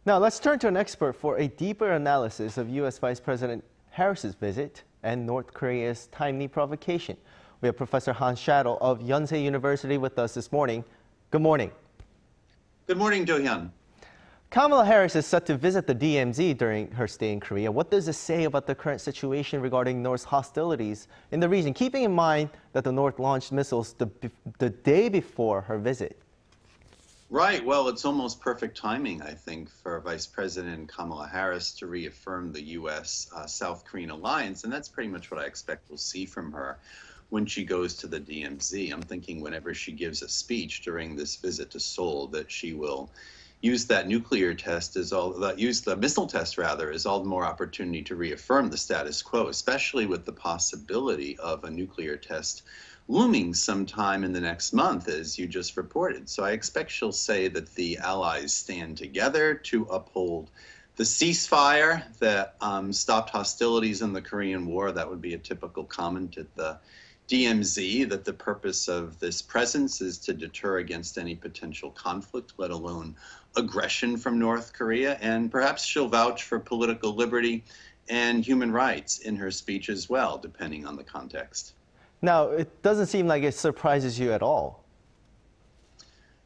Now, let's turn to an expert for a deeper analysis of U.S. Vice President Harris's visit and North Korea's timely provocation. We have Professor Schattle of Yonsei University with us this morning. Good morning. Good morning, Do-hyun. Kamala Harris is set to visit the DMZ during her stay in Korea. What does this say about the current situation regarding North's hostilities in the region, keeping in mind that the North launched missiles the day before her visit? Right. Well, it's almost perfect timing, I think, for Vice President Kamala Harris to reaffirm the U.S.-South Korean alliance, and that's pretty much what I expect we'll see from her when she goes to the DMZ. I'm thinking whenever she gives a speech during this visit to Seoul that she will use that nuclear test use the missile test rather, as all the more opportunity to reaffirm the status quo, especially with the possibility of a nuclear test looming sometime in the next month, as you just reported. So I expect she'll say that the allies stand together to uphold the ceasefire that stopped hostilities in the Korean War. That would be a typical comment at the DMZ, that the purpose of this presence is to deter against any potential conflict, let alone aggression from North Korea. And perhaps she'll vouch for political liberty and human rights in her speech as well, depending on the context. Now, it doesn't seem like it surprises you at all.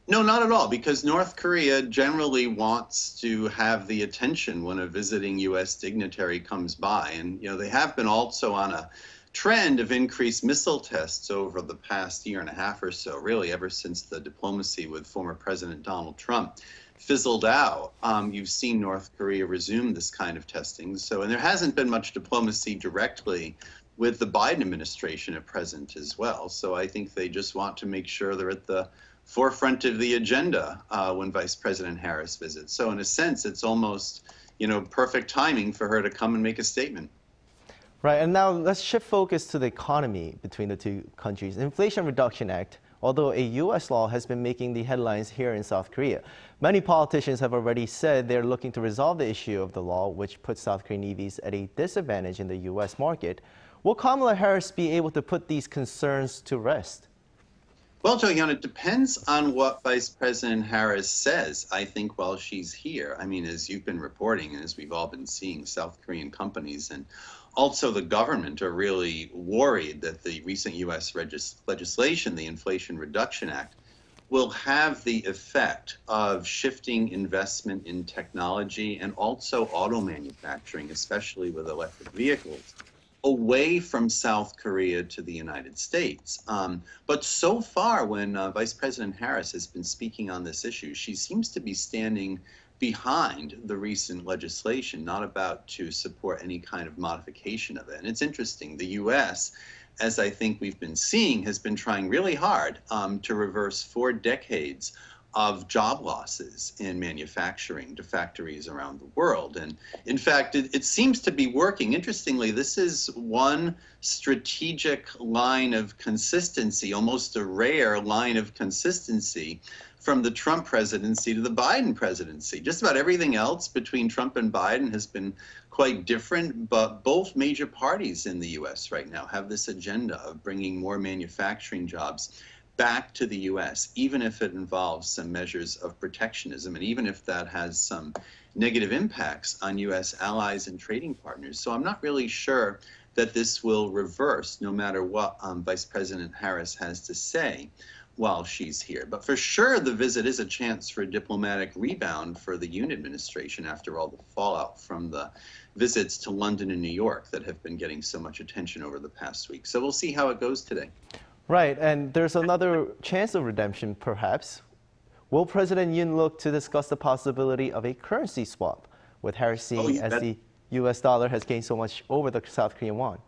No, not at all, because North Korea generally wants to have the attention when a visiting U.S. dignitary comes by. And, they have been also on a trend of increased missile tests over the past year and a half or so, really ever since the diplomacy with former President Donald Trump fizzled out. You've seen North Korea resume this kind of testing. And there hasn't been much diplomacy directly with the Biden administration at present as well. So I think they just want to make sure they're at the forefront of the agenda when Vice President Harris visits. So in a sense, it's almost, perfect timing for her to come and make a statement. Right, and now let's shift focus to the economy between the two countries. The Inflation Reduction Act, although a U.S. law, has been making the headlines here in South Korea. Many politicians have already said they're looking to resolve the issue of the law, which puts South Korean EVs at a disadvantage in the U.S. market. Will Kamala Harris be able to put these concerns to rest? Well, Jo-hyun, it depends on what Vice President Harris says, I think, while she's here. I mean, as you've been reporting and as we've all been seeing, South Korean companies and also the government are really worried that the recent U.S. legislation, the Inflation Reduction Act, will have the effect of shifting investment in technology and also auto manufacturing, especially with electric vehicles, away from South Korea to the United States. But so far, when Vice President Harris has been speaking on this issue, she seems to be standing behind the recent legislation, not about to support any kind of modification of it. And it's interesting, the U.S., as I think we've been seeing, has been trying really hard to reverse 4 decades of job losses in manufacturing to factories around the world. And in fact, it seems to be working. Interestingly, this is one strategic line of consistency, almost a rare line of consistency from the Trump presidency to the Biden presidency. Just about everything else between Trump and Biden has been quite different, but both major parties in the U.S. right now have this agenda of bringing more manufacturing jobs back to the U.S., even if it involves some measures of protectionism, and even if that has some negative impacts on U.S. allies and trading partners. So I'm not really sure that this will reverse, no matter what Vice President Harris has to say while she's here. But for sure, the visit is a chance for a diplomatic rebound for the Yoon administration after all the fallout from the visits to London and New York that have been getting so much attention over the past week. So we'll see how it goes today. Right, and there's another chance of redemption, perhaps. Will President Yoon look to discuss the possibility of a currency swap, with Harris seeing as the U.S. dollar has gained so much over the South Korean won?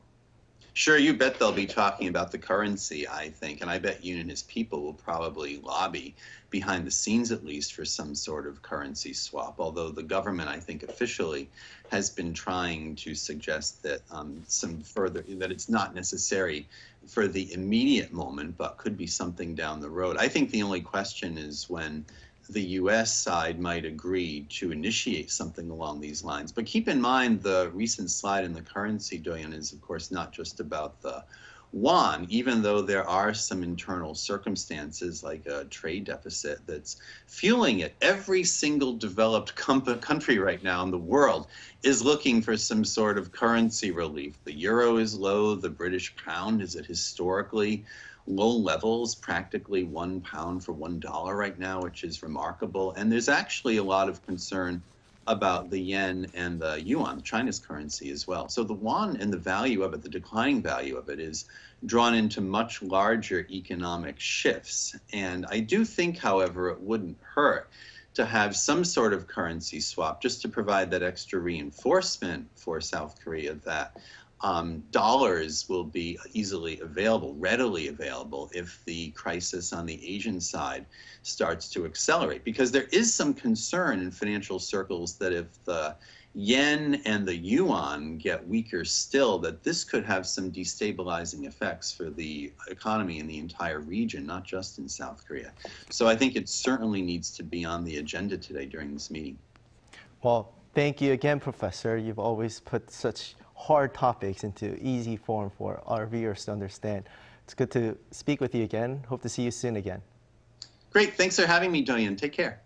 Sure, you bet they'll be talking about the currency, I think, and I bet Yoon and his people will probably lobby, behind the scenes at least, for some sort of currency swap, although the government, I think, officially has been trying to suggest that that it's not necessary for the immediate moment, but could be something down the road. I think the only question is when the U.S. side might agree to initiate something along these lines. But keep in mind, the recent slide in the currency, Do-hyun, is of course not just about the won, even though there are some internal circumstances like a trade deficit that's fueling it. Every single developed country right now in the world is looking for some sort of currency relief. The euro is low, the British pound is at historically low levels, practically £1 for $1 right now, which is remarkable. And there's actually a lot of concern about the yen and the yuan, China's currency as well. So the yuan and the value of it, the declining value of it, is drawn into much larger economic shifts. And I do think, however, it wouldn't hurt to have some sort of currency swap just to provide that extra reinforcement for South Korea that dollars will be easily available, readily available, if the crisis on the Asian side starts to accelerate. Because there is some concern in financial circles that if the yen and the yuan get weaker still, that this could have some destabilizing effects for the economy in the entire region, not just in South Korea. So I think it certainly needs to be on the agenda today during this meeting. Well, thank you again, Professor. You've always put such hard topics into easy form for our viewers to understand. It's good to speak with you again. Hope to see you soon again. Great. Thanks for having me, Doyen. Take care.